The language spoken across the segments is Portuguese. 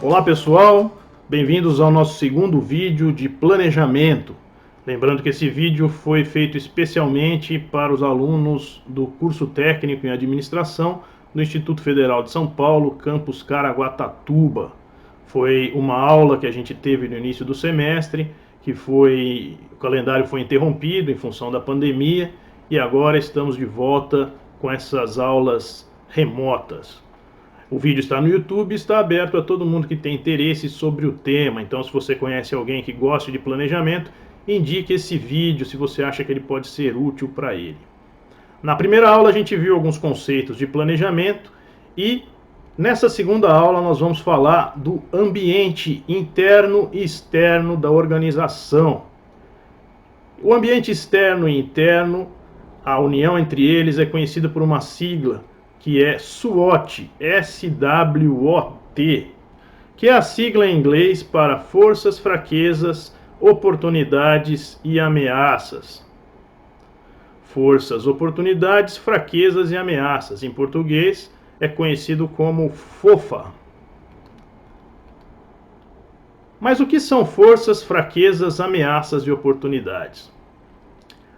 Olá pessoal, bem-vindos ao nosso segundo vídeo de planejamento. Lembrando que esse vídeo foi feito especialmente para os alunos do curso técnico em administração do Instituto Federal de São Paulo, campus Caraguatatuba. Foi uma aula que a gente teve no início do semestre, o calendário foi interrompido em função da pandemia e agora estamos de volta com essas aulas remotas. O vídeo está no YouTube e está aberto a todo mundo que tem interesse sobre o tema. Então, se você conhece alguém que gosta de planejamento, indique esse vídeo se você acha que ele pode ser útil para ele. Na primeira aula a gente viu alguns conceitos de planejamento e nessa segunda aula nós vamos falar do ambiente interno e externo da organização. O ambiente externo e interno, a união entre eles é conhecida por uma sigla que é SWOT, S-W-O-T, que é a sigla em inglês para forças, fraquezas, oportunidades e ameaças. Forças, oportunidades, fraquezas e ameaças. Em português é conhecido como FOFA. Mas o que são forças, fraquezas, ameaças e oportunidades?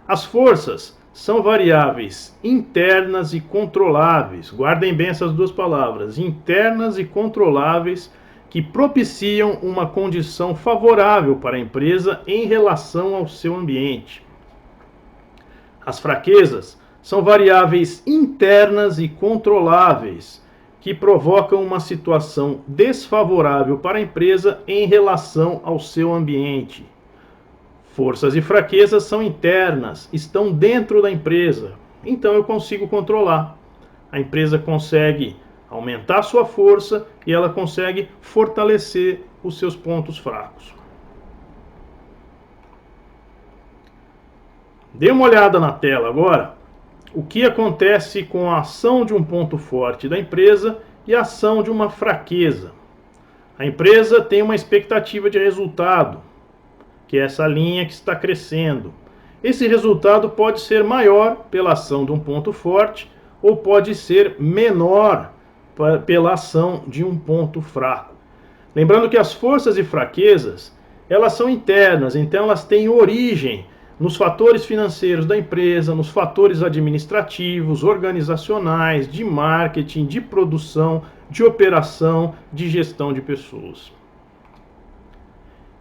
As forças são variáveis internas e controláveis. Guardem bem essas duas palavras, internas e controláveis, que propiciam uma condição favorável para a empresa em relação ao seu ambiente. As fraquezas são variáveis internas e controláveis, que provocam uma situação desfavorável para a empresa em relação ao seu ambiente. Forças e fraquezas são internas, estão dentro da empresa, então eu consigo controlar. A empresa consegue aumentar sua força e ela consegue fortalecer os seus pontos fracos. Dê uma olhada na tela agora, o que acontece com a ação de um ponto forte da empresa e a ação de uma fraqueza. A empresa tem uma expectativa de resultado, que é essa linha que está crescendo. Esse resultado pode ser maior pela ação de um ponto forte ou pode ser menor pela ação de um ponto fraco. Lembrando que as forças e fraquezas, elas são internas, então elas têm origem nos fatores financeiros da empresa, nos fatores administrativos, organizacionais, de marketing, de produção, de operação, de gestão de pessoas.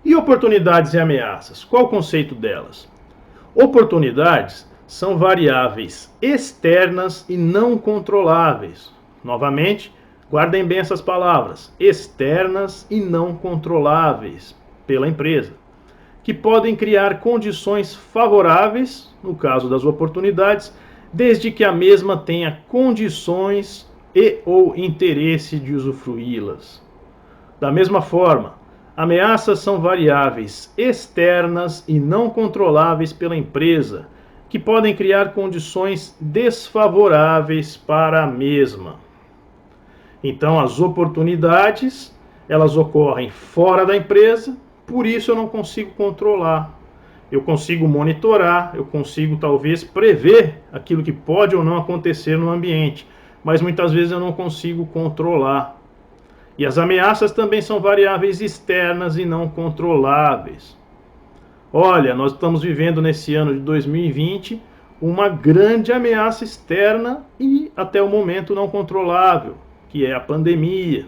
E oportunidades e ameaças? Qual o conceito delas? Oportunidades são variáveis externas e não controláveis. Novamente, guardem bem essas palavras, externas e não controláveis pela empresa, que podem criar condições favoráveis, no caso das oportunidades, desde que a mesma tenha condições e ou interesse de usufruí-las. Da mesma forma, ameaças são variáveis externas e não controláveis pela empresa, que podem criar condições desfavoráveis para a mesma. Então, as oportunidades, elas ocorrem fora da empresa, por isso eu não consigo controlar. Eu consigo monitorar, eu consigo talvez prever aquilo que pode ou não acontecer no ambiente, mas muitas vezes eu não consigo controlar. E as ameaças também são variáveis externas e não controláveis. Olha, nós estamos vivendo nesse ano de 2020 uma grande ameaça externa e até o momento não controlável, que é a pandemia.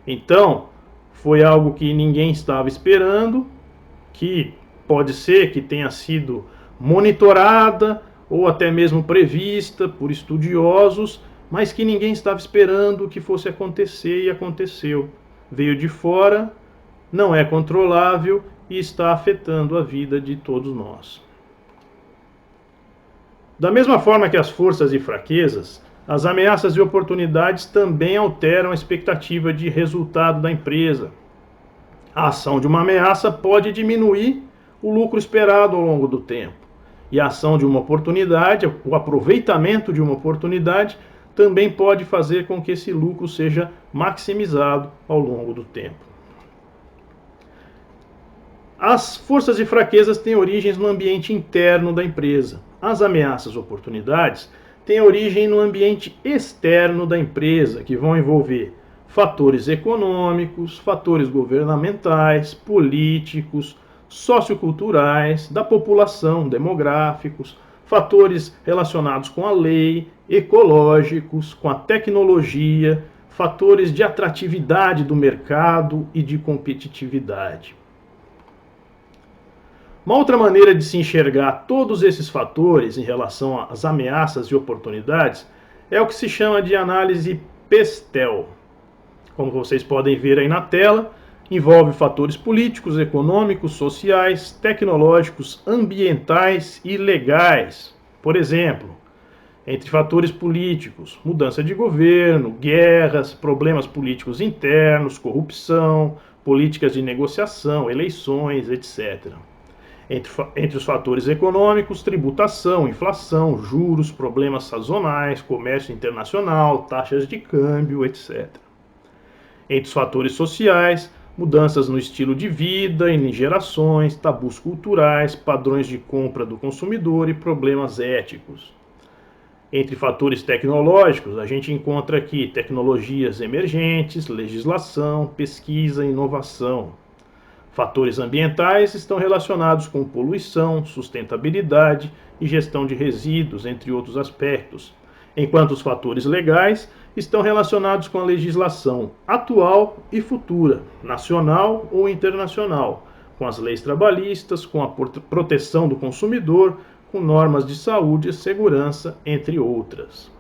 Então, foi algo que ninguém estava esperando, que pode ser que tenha sido monitorada ou até mesmo prevista por estudiosos, mas que ninguém estava esperando que fosse acontecer e aconteceu. Veio de fora, não é controlável e está afetando a vida de todos nós. Da mesma forma que as forças e fraquezas, as ameaças e oportunidades também alteram a expectativa de resultado da empresa. A ação de uma ameaça pode diminuir o lucro esperado ao longo do tempo. E a ação de uma oportunidade, o aproveitamento de uma oportunidade, também pode fazer com que esse lucro seja maximizado ao longo do tempo. As forças e fraquezas têm origens no ambiente interno da empresa. As ameaças e oportunidades têm origem no ambiente externo da empresa, que vão envolver fatores econômicos, fatores governamentais, políticos, socioculturais, da população, demográficos, fatores relacionados com a lei, ecológicos, com a tecnologia, fatores de atratividade do mercado e de competitividade. Uma outra maneira de se enxergar todos esses fatores em relação às ameaças e oportunidades é o que se chama de análise PESTEL. Como vocês podem ver aí na tela, envolve fatores políticos, econômicos, sociais, tecnológicos, ambientais e legais. Por exemplo, entre fatores políticos, mudança de governo, guerras, problemas políticos internos, corrupção, políticas de negociação, eleições, etc. Entre os fatores econômicos, tributação, inflação, juros, problemas sazonais, comércio internacional, taxas de câmbio, etc. Entre os fatores sociais, mudanças no estilo de vida e em gerações, tabus culturais, padrões de compra do consumidor e problemas éticos. Entre fatores tecnológicos, a gente encontra aqui tecnologias emergentes, legislação, pesquisa e inovação. Fatores ambientais estão relacionados com poluição, sustentabilidade e gestão de resíduos, entre outros aspectos, enquanto os fatores legais estão relacionados com a legislação atual e futura, nacional ou internacional, com as leis trabalhistas, com a proteção do consumidor, com normas de saúde e segurança, entre outras.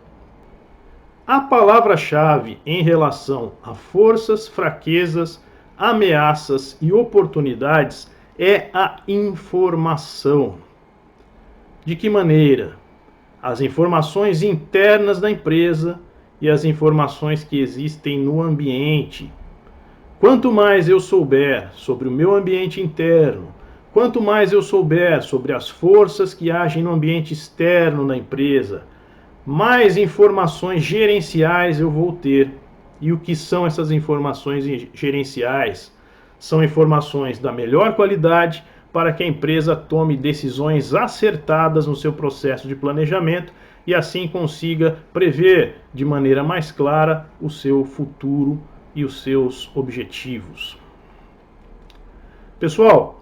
A palavra-chave em relação a forças, fraquezas, ameaças e oportunidades é a informação. De que maneira? As informações internas da empresa e as informações que existem no ambiente. Quanto mais eu souber sobre o meu ambiente interno, quanto mais eu souber sobre as forças que agem no ambiente externo da empresa, mais informações gerenciais eu vou ter. E o que são essas informações gerenciais? São informações da melhor qualidade para que a empresa tome decisões acertadas no seu processo de planejamento e assim consiga prever de maneira mais clara o seu futuro e os seus objetivos. Pessoal,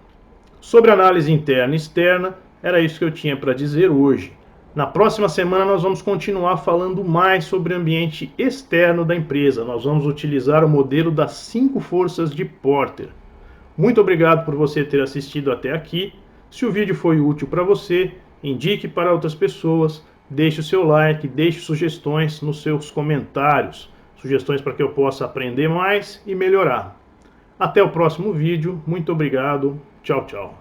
sobre análise interna e externa, era isso que eu tinha para dizer hoje. Na próxima semana nós vamos continuar falando mais sobre o ambiente externo da empresa. Nós vamos utilizar o modelo das 5 forças de Porter. Muito obrigado por você ter assistido até aqui. Se o vídeo foi útil para você, indique para outras pessoas, deixe o seu like, deixe sugestões nos seus comentários. Sugestões para que eu possa aprender mais e melhorar. Até o próximo vídeo. Muito obrigado. Tchau, tchau.